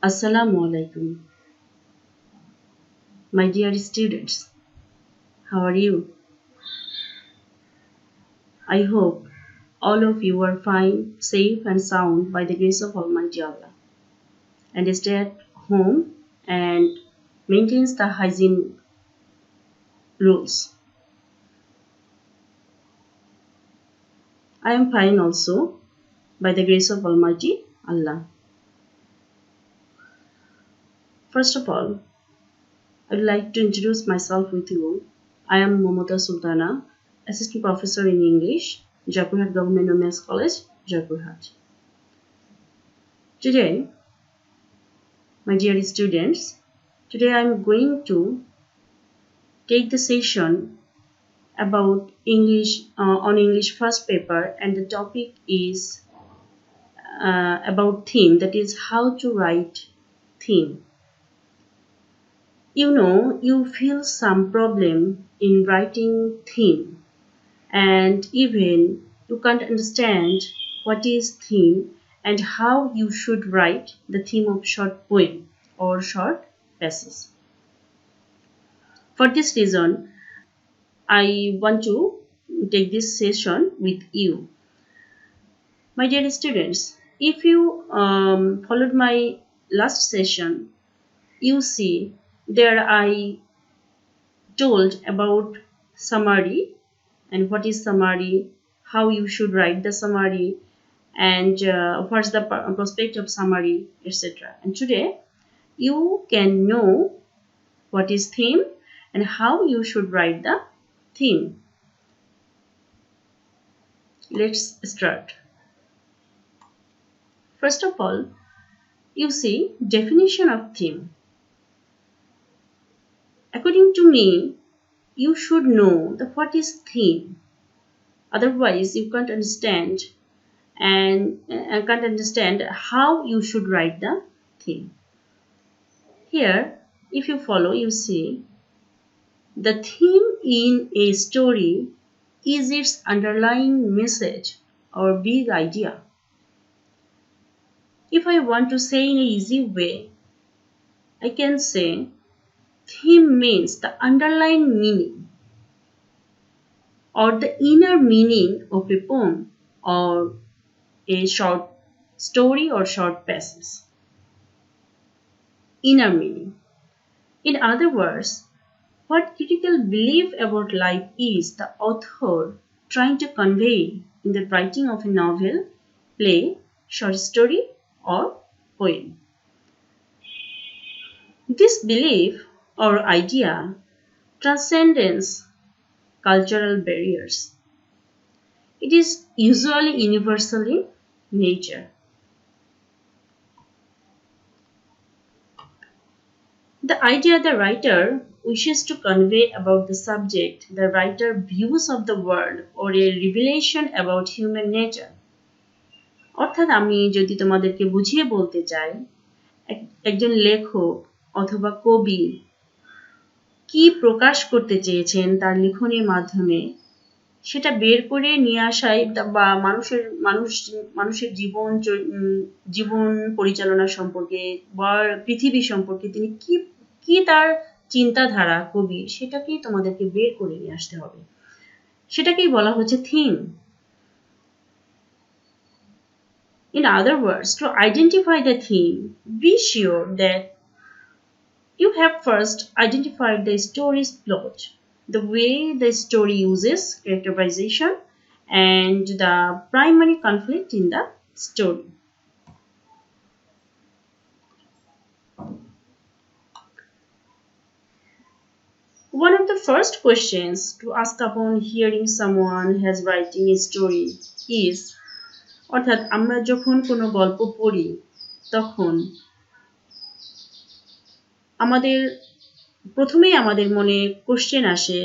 Assalamu alaikum, my dear students. How are you? I hope all of you are fine, safe, and sound by the grace of Almighty Allah, and stay at home and maintains the hygiene rules. I am fine also by the grace of Almighty Allah. First of all, I would like to introduce myself with you. I am Momota Sultana, Assistant Professor in English, Jaipurhat Government Women's College, Jaipurhat. Today, my dear students, today I am going to take the session about English on English first paper, and the topic is about theme, that is how to write theme. You know, you feel some problem in writing theme, and even you can't understand what is theme and how you should write the theme of short poem or short passage. For this reason, I want to take this session with you. My dear students, if you followed my last session, you see there I told about summary and what is summary, how you should write the summary, and what's the prospect of summary, etc. And today you can know what is theme and how you should write the theme. Let's start. First of all, you see definition of theme. According to me, you should know what is theme. Otherwise, you can't understand how you should write the theme. Here, if you follow, you see the theme in a story is its underlying message or big idea. If I want to say in an easy way, I can say theme means the underlying meaning or the inner meaning of a poem or a short story or short passage. Inner meaning. In other words, what critical belief about life is the author trying to convey in the writing of a novel, play, short story, or poem. This belief or idea transcends cultural barriers. It is usually universal in nature. The idea the writer wishes to convey about the subject, the writer views of the world, or a revelation about human nature. অর্থাৎ আমি যদি তোমাদেরকে বুঝিয়ে বলতে চাই, একজন লেখক অথবা কবি কি প্রকাশ করতে চেয়েছেন তার লেখনীর মাধ্যমে, সেটা বের করে নিয়ে আসাই বা মানুষের জীবন পরিচালনা সম্পর্কে বা পৃথিবী সম্পর্কে তিনি কি তার চিন্তাধারা কবির, সেটাকেই তোমাদেরকে বের করে নিয়ে আসতে হবে। সেটাকেই বলা হচ্ছে theme. In other words, to identify the theme, be sure that you have first identified the story's plot, the way the story uses characterization, and the primary conflict in the story. One of the first questions to ask upon hearing someone has writing a story is, অর্থাৎ আমরা যখন কোনো গল্প পড়ি তখন প্রথমেই আমাদের মনে কোশ্চেন আসে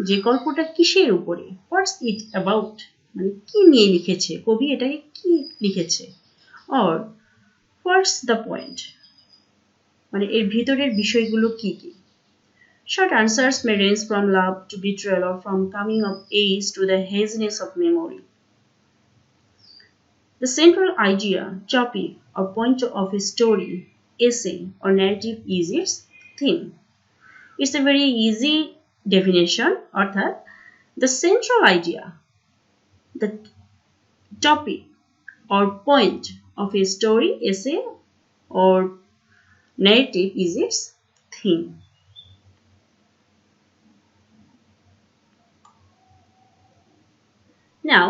যে গল্পটা কিসের উপরে, হোয়াটস ইট অ্যাবাউট, মানে কি নিয়ে লিখেছে কবি, এটাকে কি লিখেছে, অর হোয়াটস দ্য পয়েন্ট, মানে এর ভিতরের বিষয়গুলো কি কি। Short answers may range from love to betrayal or from coming of age to the haziness of memory. The central idea, topic, or point of a story essay or narrative is its theme. It's a very easy definition, অর্থাৎ the central idea, the topic or point of a story, essay or narrative is its theme. Now,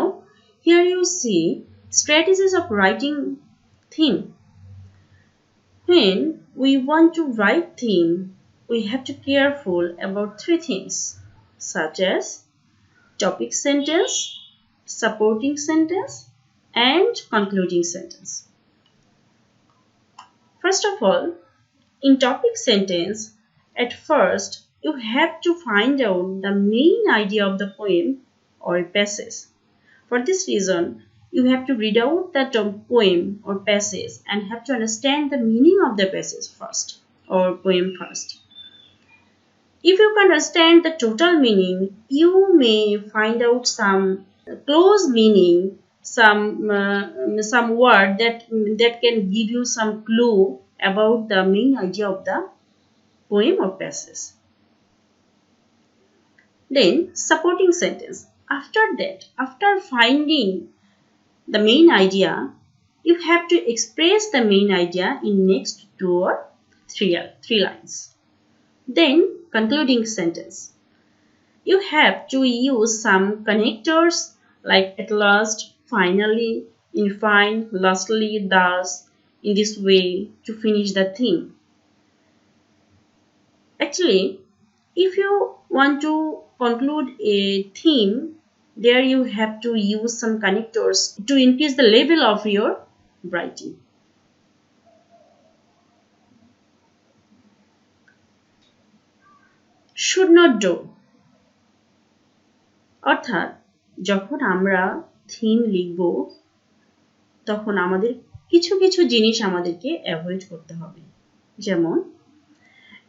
here you see strategies of writing theme. When we want to write theme, we have to be careful about three things, such as topic sentence, supporting sentence, and concluding sentence. First of all, in topic sentence, at first you have to find out the main idea of the poem or a passage. For this reason, you have to read out the poem or passage and have to understand the meaning of the passage first or poem first. If you can understand the total meaning, you may find out some close meaning, some word that can give you some clue about the main idea of the poem or passage. Then supporting sentence. After that, after finding the main idea, you have to express the main idea in next 2 or 3 lines. Then concluding sentence. You have to use some connectors like at last, finally, in fine, lastly, thus, in this way to finish the theme. Actually, if you want to conclude a theme, there you have to use some connectors to increase the level of your writing. Should not do. অর্থাৎ যখন আমরা theme লিখব তখন আমাদের কিছু কিছু জিনিস আমাদেরকে অ্যাভয়েড করতে হবে। যেমন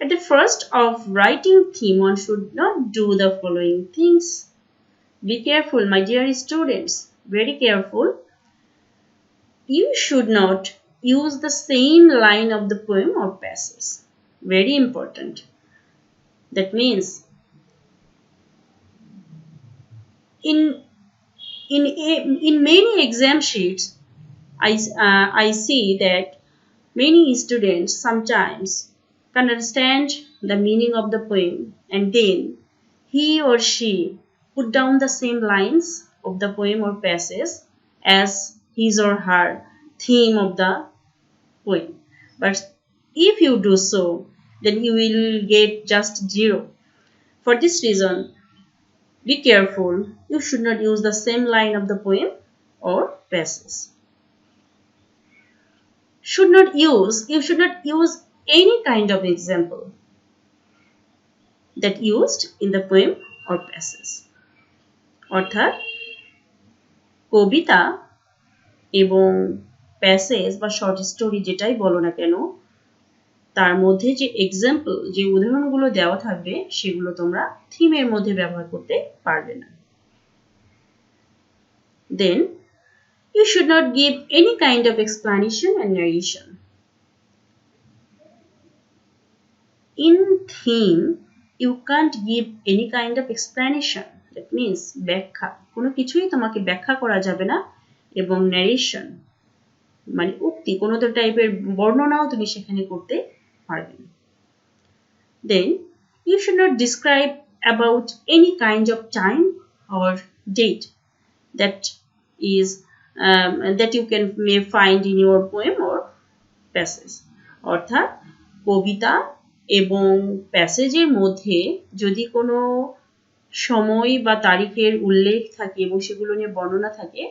at the first of writing theme, one should not do the following things. Be careful, my dear students, very careful. You should not use the same line of the poem or passage. Very important. That means in many exam sheets, I see that many students sometimes can understand the meaning of the poem and then he or she put down the same lines of the poem or passage as his or her theme of the poem. But if you do so, then you will get just 0. For this reason, be careful. You should not use the same line of the poem or passage. You should not use any kind of example that used in the poem or passage. অর্থাৎ কবিতা এবং passage বা short story যেটাই বলো না কেন, তার মধ্যে যে এক্সাম্পল, যে উদাহরণগুলো দেওয়া থাকবে সেগুলো তোমরা থিমের মধ্যে ব্যবহার করতে পারবে না। Then you should not give any kind of explanation and narration. In theme, you can't give any kind of explanation. That means ব্যাখ্যা, কোনো কিছুই তোমাকে ব্যাখ্যা করা যাবে না, এবং narration মানে উক্তি, কোনো তো টাইপের বর্ণনাও তুমি সেখানে করতে পারবে না। Then you should not describe about any kind of time or date that you may find in your poem or passage. অর্থাৎ কবিতা এবং প্যাসেজের মধ্যে যদি কোনো সময় বা তারিখের উল্লেখ থাকে এবং সেগুলো নিয়ে বর্ণনা থাকে,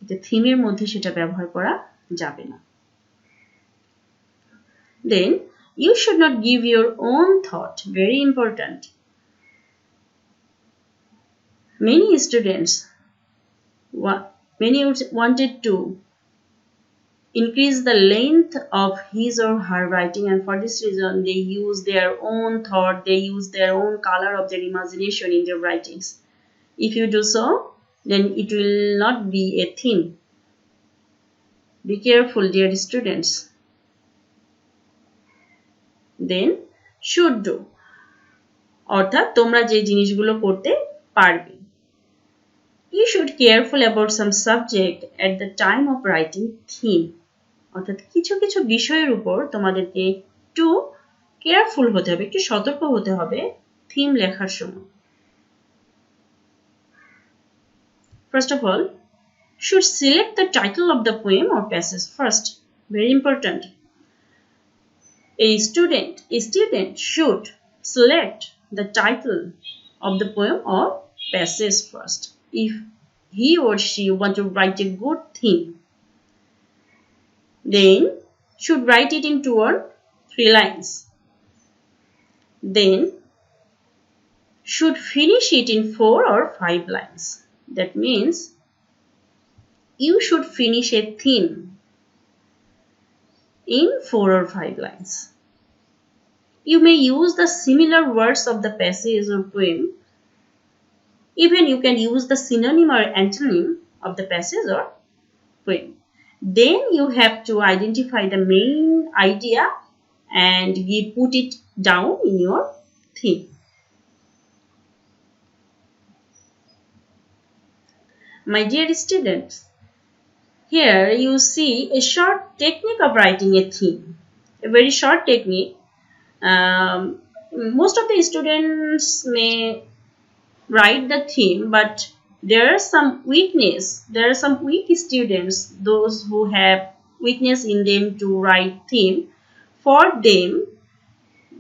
এটা থিমের মধ্যে সেটা ব্যবহার করা যাবে না। Then you should not give your own thought. Very important. Many students wanted to increase the length of his or her writing, and for this reason they use their own thought, they use their own color of their imagination in their writings. If you do so, then it will not be a theme. Be careful, dear students. then should do, অর্থাৎ তোমরা যে জিনিসগুলো করতে পারবে। You should careful about some subject at the time of writing theme, অর্থাৎ কিছু কিছু বিষয়ের উপর তোমাদেরকে একটু কেয়ারফুল হতে হবে, একটু সতর্ক হতে হবে থিম লেখার সময়। First of all, should select the title of the poem or passage first. Very important. A student should select the title of the poem or passage first if he or she want to write a good theme. Then should write it in 2 or 3 lines. Then should finish it in 4 or 5 lines. That means you should finish a theme in 4 or 5 lines. You may use the similar words of the passage or poem. Even you can use the synonym or antonym of the passage or poem. Then you have to identify the main idea and you put it down in your theme. My dear students, here you see a short technique of writing a theme. A very short technique. Most of the students may write the theme, but there are some weakness. There are some weak students, those who have weakness in them to write theme. For them,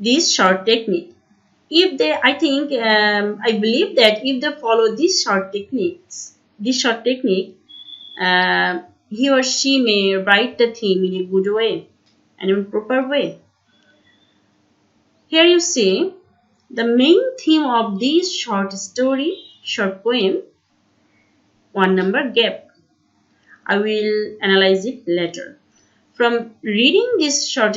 this short technique. If they, I believe that if they follow these short technique, he or she may write the theme in a good way and in a proper way. Here you see the main theme of this short poem, 1 number gap. I will analyze it later. From reading this short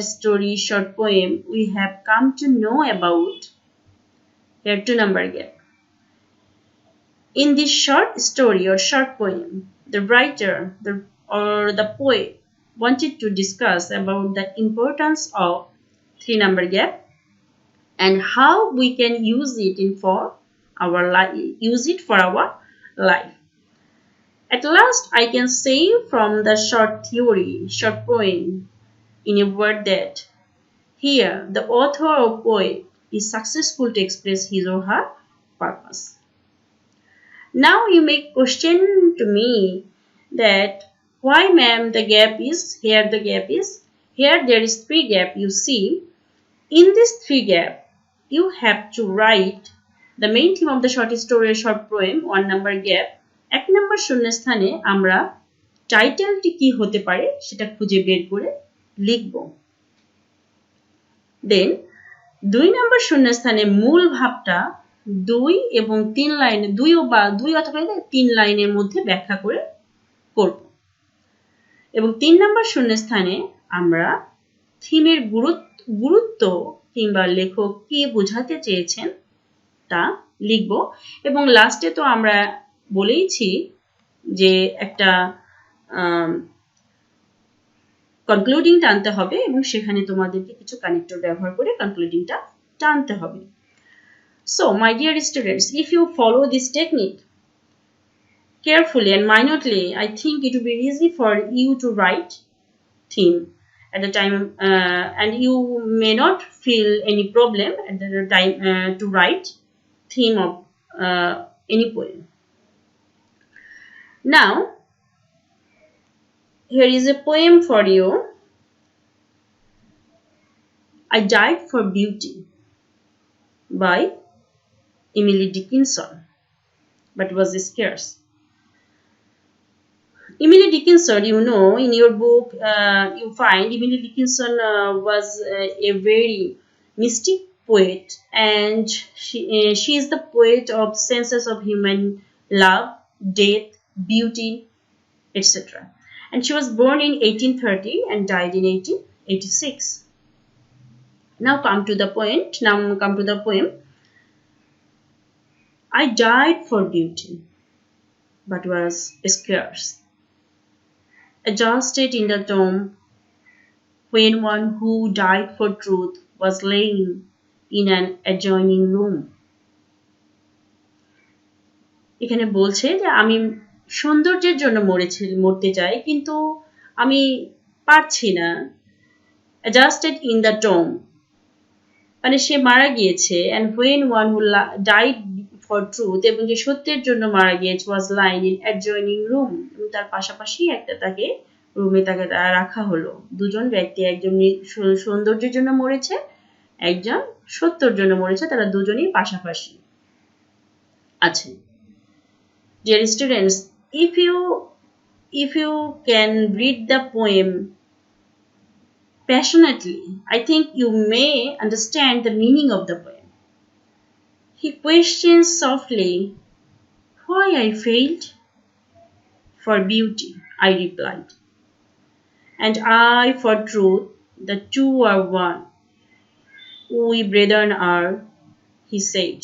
poem, we have come to know about here 2 number gap. In this short story or short poem, the writer or the poet wanted to discuss about the importance of 3 number gap and how we can use it for our life. At last, I can say from the short poem in a word that here the author or poet is successful to express his or her purpose. Now you may question to me that why, ma'am, the gap is here. Here there is 3 gap. You see, in this 3 gap, you have to write the main theme of the short story or short poem, 1 number gap. 1 number শূন্যস্থানে আমরা টাইটেলটি কি হতে পারে সেটা খুঁজে বের করে লিখব। দেন 2 নম্বর শূন্যস্থানে মূল ভাবটা 2 এবং 3 লাইনে 2 অথবা 3 লাইনের মধ্যে ব্যাখ্যা করে করব। এবং 3 নম্বর শূন্যস্থানে আমরা থিমের গুরুত্ব কিংবা লেখক কি বোঝাতে চেয়েছেন তা লিখব। এবং লাস্টে তো আমরা বলেইছি যে একটা কনক্লুডিং টানতে হবে এবং সেখানে তোমাদেরকে কিছু কানেক্টর ব্যবহার করে কনক্লুডিংটা টানতে হবে। So, my dear students, if you follow this technique carefully and minutely, I think it will be easy for you to write theme at the time, and you may not feel any problem at the time to write theme of any poem. Now, here is a poem for you. I Died for Beauty by Emily Dickinson, but was scarce. Emily Dickinson, you know, in your book, you find Emily Dickinson was a very mystic poet, and she is the poet of senses of human love, death, beauty, etc. And she was born in 1830 and died in 1886. Now come to the poem. I died for beauty, but was scarce. Adjusted in the tomb, when one who died for truth was laying in an adjoining room. এখানে বলছে যে আমি সৌন্দর্যের জন্য মরতে চাই, কিন্তু আমি পারছি না। Adjusted in the tomb, মানে সে মারা গিয়েছে, and when one who died for truth, এবং যে সত্যের জন্য মারা গিয়েছে, was lying in adjoining room, এবং তার পাশাপাশি একটা তাকে রুমে তাকে রাখা হলো। দুজন ব্যক্তি, একজন সৌন্দর্যের জন্য মরেছে, একজন সত্যের জন্য মরেছে, তারা দুজনেই পাশাপাশি আছে। Dear students, if you can read the poem passionately, I think you may understand the meaning of the poem. He questions softly, why I failed? For beauty, I replied, and I for truth, the two are one. We brethren are, he said.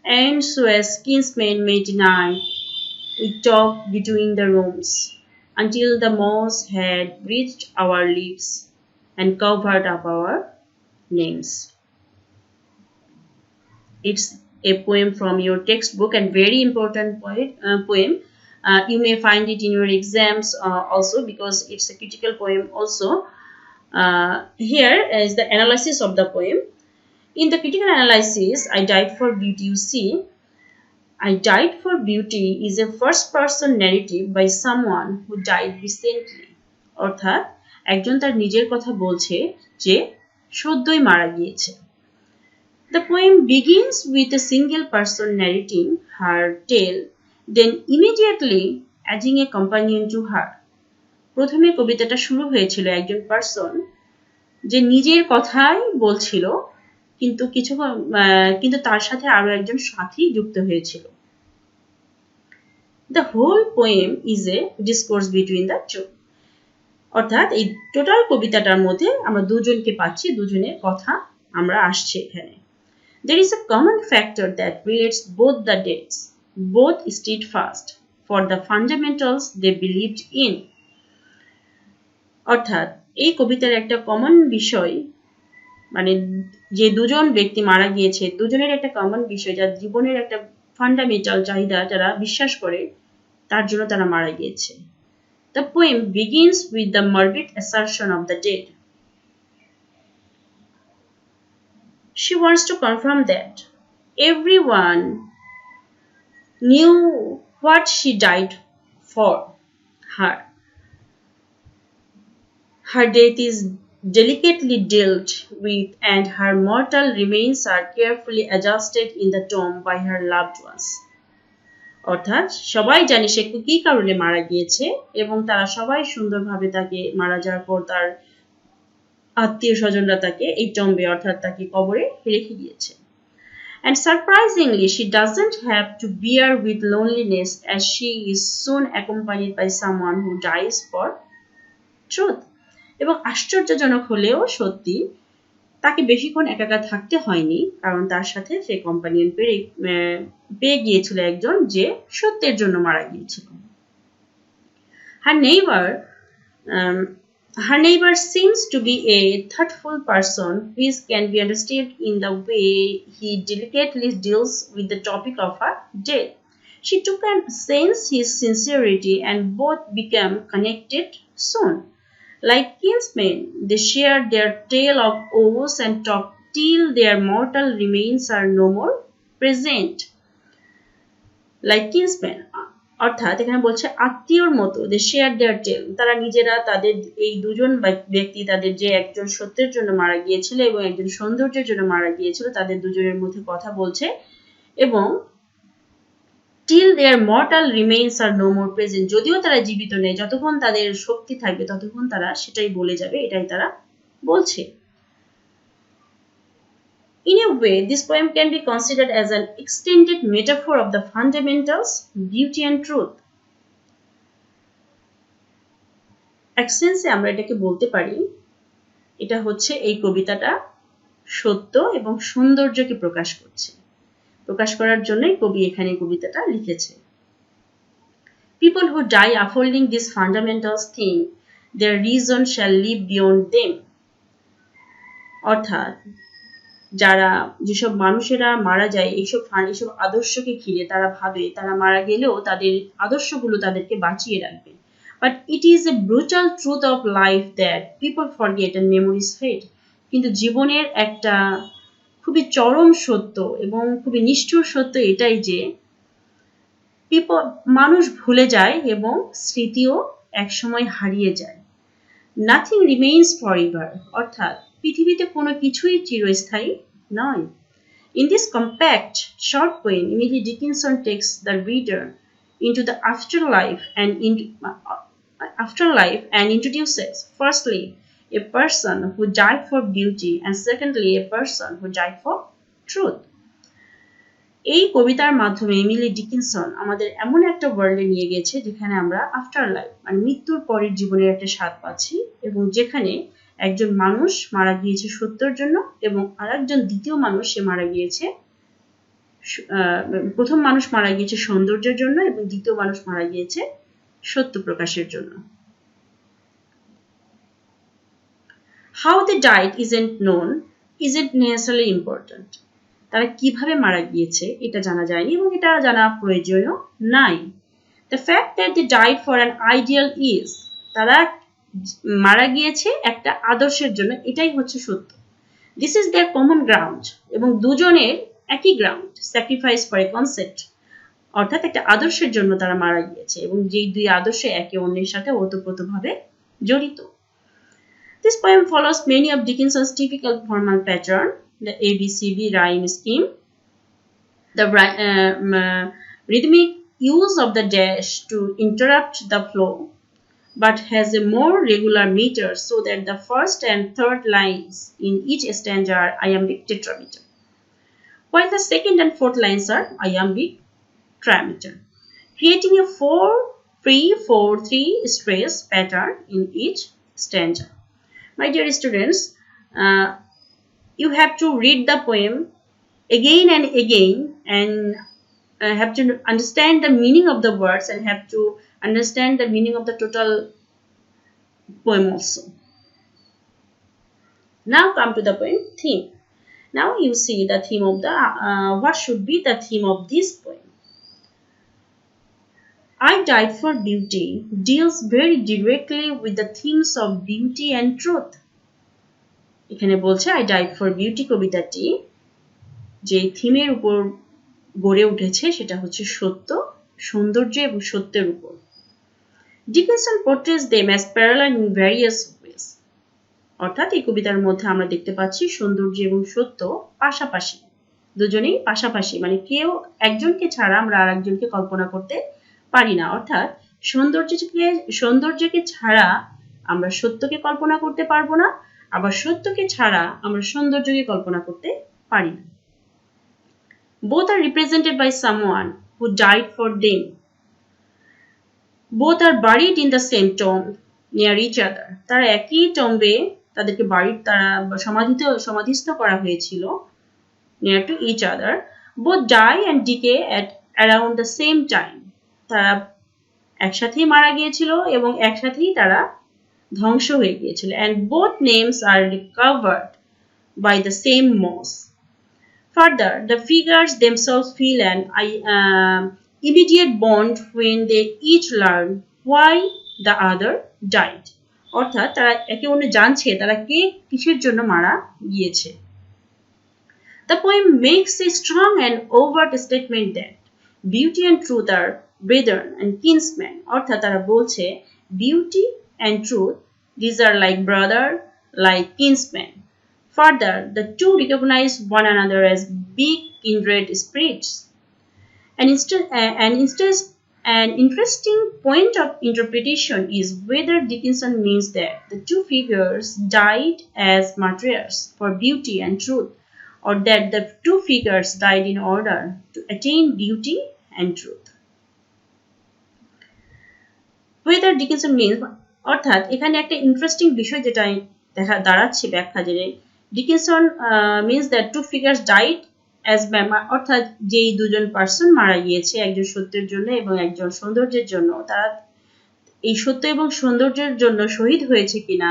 And so as kinsmen may deny, we talked between the rooms, until the moss had reached our lips and covered up our names. It's a poem from your textbook, and very important poem. You may find it in your exams also, because it's a critical poem also. Here is the analysis of the poem. In the critical analysis, I died for beauty, you see, I died for beauty is a first-person narrative by someone who died recently. অর্থাৎ একজন তার নিজের কথা বলছে যে সদ্যই মারা গিয়েছে। The poem begins with a single person narrating her tale, then immediately adding a companion to her. প্রথমে কবিতাটা শুরু হয়েছিল একজন পার্সন যে নিজের কথাই বলছিল, কিন্তু তার সাথে আরো একজন সাথী যুক্ত হয়েছিল। The whole poem is a discourse between the two. অর্থাৎ এই টোটাল কবিতাটার মধ্যে আমরা দুজনকে পাচ্ছি, দুজনের কথা আমরা আসছে এখানে। There is a common factor that relates both the dates. Both stood fast for the fundamentals they believed in. অর্থাৎ এই কবিতার একটা কমন বিষয়, মানে যে দুজন ব্যক্তি মারা গিয়েছে, দুজনের একটা কমন বিষয়, যার জীবনের একটা ফান্ডামেন্টাল চাহিদা যারা বিশ্বাস করে, তার জন্য তারা মারা গিয়েছে। The poem begins with the morbid assertion of the dead. She wants to confirm that everyone knew what she died for. Her death is delicately dealt with, and her mortal remains are carefully adjusted in the tomb by her loved ones. অর্থাৎ সবাই জানে সে কি কারণে মারা গিয়েছে, এবং তারা সবাই সুন্দরভাবে তাকে মারা যাওয়ার পর তার আত্মীয় স্বজনরা তাকে এই টম্বে অর্থাৎ তাকে কবরে রেখে গিয়েছে। And surprisingly, she doesn't have to bear with loneliness, as she is soon accompanied by someone who dies for truth. এবং আশ্চর্যজনক হলেও সত্যি, তাকে বেশিক্ষণ একা থাকতে হয়নি, কারণ তার সাথে সে কম্পানিয়ন পেয়ে গিয়েছিল একজন যে সত্যের জন্য মারা গিয়েছিল। Her neighbor seems to be a thoughtful person, which can be understood in the way he delicately deals with the topic of her death. She took and sensed his sincerity, and both became connected soon. Like kinsmen, they shared their tale of woes and talked till their mortal remains are no more present. Like kinsmen, অর্থাৎ এখানে বলছে আত্মীয়র মতো, they shared their tale, তারা নিজেরা তাদের এই দুজন ব্যক্তি, তাদের যে একজন সত্যের জন্য মারা গিয়েছিল এবং একজন সৌন্দর্যের জন্য মারা গিয়েছিল, তাদের দুজনের মধ্যে কথা বলছে, এবং till their mortal remains are no more present, যদিও তারা জীবিত নেই, যতক্ষণ তাদের শক্তি থাকবে ততক্ষণ তারা সেটাই বলে যাবে, এটাই তারা বলছে। In a way, this poem can be considered as an extended metaphor of the fundamentals, beauty and truth. Essence আমরা এটাকে বলতে পারি, এটা হচ্ছে এই কবিতাটা সত্য এবং সৌন্দর্যকে প্রকাশ করছে। প্রকাশ করার জন্যই কবি এখানে কবিতাটা লিখেছে। People who die upholding these fundamentals think their reason shall live beyond them. অর্থাৎ যেসব মানুষেরা মারা যায় এইসব আদর্শকে ঘিরে তারা ভাবে তারা মারা গেলেও তাদের আদর্শগুলো তাদেরকে বাঁচিয়ে রাখবে। But it is a brutal truth of life that people forget and memories fade. কিন্তু জীবনের একটা খুবই চরম সত্য এবং খুবই নিষ্ঠুর সত্য এটাই যে মানুষ ভুলে যায় এবং স্মৃতিও একসময় হারিয়ে যায়। Nothing remains forever, অর্থাৎ পৃথিবীতে কোনো কিছুই চিরস্থায়ী নয়। In this compact short poem, Emily Dickinson takes the reader into the afterlife and introduces, firstly, a person who died for beauty, and secondly, a person who died for truth. এই কবিতার মাধ্যমে Emily Dickinson আমাদের এমন একটা ওয়ার্ল্ডে নিয়ে গেছে যেখানে আমরা আফটার লাইফ মানে মৃত্যুর পরের জীবনের একটা স্বাদ পাচ্ছি, এবং যেখানে একজন মানুষ মারা গিয়েছে সত্যের জন্য এবং আরেকজন দ্বিতীয় মানুষ সে মারা গিয়েছে, প্রথম মানুষ মারা গিয়েছে সৌন্দর্যের জন্য এবং দ্বিতীয় মানুষ মারা গিয়েছে সত্য প্রকাশের জন্য। How they died isn't known, isn't necessarily important. তারা কিভাবে মারা গিয়েছে এটা জানা যায়নি এবং এটা জানা প্রয়োজনীয় নাই। The fact that they died for an ideal is, তারা মারা গিয়েছে একটা আদর্শের জন্য, এটাই হচ্ছে সত্য। This is their common ground, এবং দুজনের একই ground, sacrifice for a concept, অর্থাৎ একটা আদর্শের জন্য তারা মারা গিয়েছে এবং যেই দুই আদর্শে একে অন্যের সাথে ওতপ্রোতভাবে জড়িত। This poem follows many of Dickinson's typical formal pattern, the ABCD rhyme scheme, the rhythmic use of the dash to interrupt the flow, but has a more regular meter so that the first and third lines in each stanza are iambic tetrameter, while the second and fourth lines are iambic trimeter, creating a 4-3-4-3 stress pattern in each stanza. My dear students, you have to read the poem again and again and have to understand the meaning of the words and have to understand the meaning of the total poem also. Now come to the poem theme. Now you see the theme of the what should be the theme of this poem. I Died for Beauty deals very directly with the themes of beauty and truth. এখানে বলছে I Died for Beauty কবিতাটি যে থিমের উপর গড়ে উঠেছে সেটা হচ্ছে সত্য, সৌন্দর্য এবং সত্যের উপর। Dickinson portrays them as parallel in various ways. অর্থাৎ এই কবিতার মধ্যে আমরা দেখতে পাচ্ছি সৌন্দর্য এবং সত্য পাশাপাশি, দুজনেই পাশাপাশি, মানে কেউ একজনকে ছাড়া আমরা আরেকজনকে কল্পনা করতে পারি না। অর্থাৎ সৌন্দর্যকে ছাড়া আমরা সত্যকে কল্পনা করতে পারবো না, আবার সত্যকে ছাড়া আমরা সৌন্দর্যকে কল্পনা করতে পারি না। Both are represented by someone who died for them. Both are buried in the same tomb near each other. তারা একই টম্বে তাদেরকে তারা সমাধিস্থ করা হয়েছিল near to each other. Both die and decay at around the same time. তারা একসাথেই মারা গিয়েছিল এবং একসাথেই তারা ধ্বংস হয়ে গিয়েছিল, and both names are recovered by the same moss. Further, the figures themselves feel an immediate bond when they each learn why the other died. অর্থাৎ তারা একে অন্য জানছে তারা কে কিসের জন্য মারা গিয়েছে। The poem makes a strong and overt statement that beauty and truth are brethren and kinsmen. অর্থাৎ তারা বলছে beauty and truth, these are like brother, like kinsmen. Further, the two recognize one another as big kindred spirits. An interesting point of interpretation is whether Dickinson means that the two figures died as martyrs for beauty and truth, or that the two figures died in order to attain beauty and truth. Whether Dickinson means, অর্থাৎ এখানে একটা interesting বিষয় যেটা দাঁড়াচ্ছে ব্যাখ্যা যে Dickinson means that two figures died as অর্থাৎ যেই দুজন পার্সন মারা গিয়েছে, একজন সত্যের জন্য এবং একজন সৌন্দর্যের জন্য, তারা এই সত্য এবং সৌন্দর্যের জন্য শহীদ হয়েছে কিনা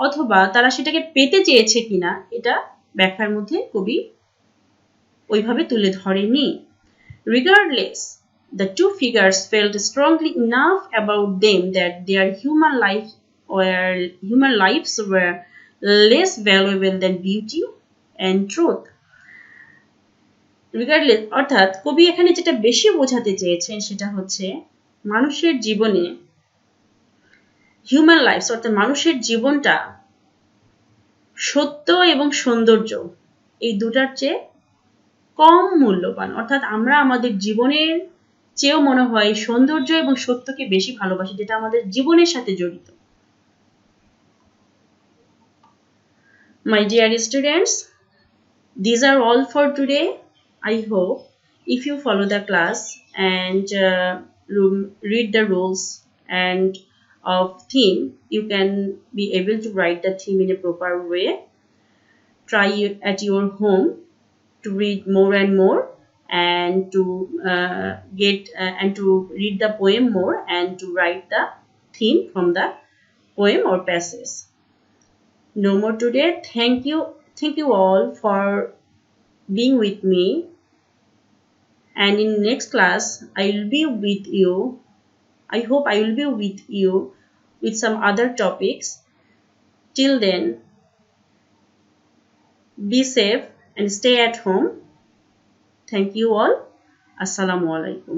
অথবা তারা সেটাকে পেতে চেয়েছে কিনা এটা ব্যাখ্যার মধ্যে কবি ওইভাবে তুলে ধরেনি। Regardless, the two figures felt strongly enough about them that their human lives were less valuable than beauty and truth. Regardless, অর্থাৎ কবি এখানে যেটা বেশি বোঝাতে চেয়েছেন সেটা হচ্ছে মানুষের জীবনে হিউম্যান লাইফ অর্থাৎ মানুষের জীবনটা সত্য এবং সৌন্দর্য এই দুটার চেয়ে কম মূল্যবান। অর্থাৎ আমরা আমাদের জীবনের চেয়েও মনে হয় সৌন্দর্য এবং সত্যকে বেশি ভালোবাসি, যেটা আমাদের জীবনের সাথে জড়িত। My dear students, these are all for today. I hope if you follow the class and read the rules and of theme, you can be able to write the theme in a proper way. Try at your home to read more and more and to read the poem more and to write the theme from the poem or passage. No more today. Thank you all for being with me, and in next class I will be with you. I hope I will be with you with some other topics. Till then, be safe and stay at home. Thank you all. Assalamu alaikum.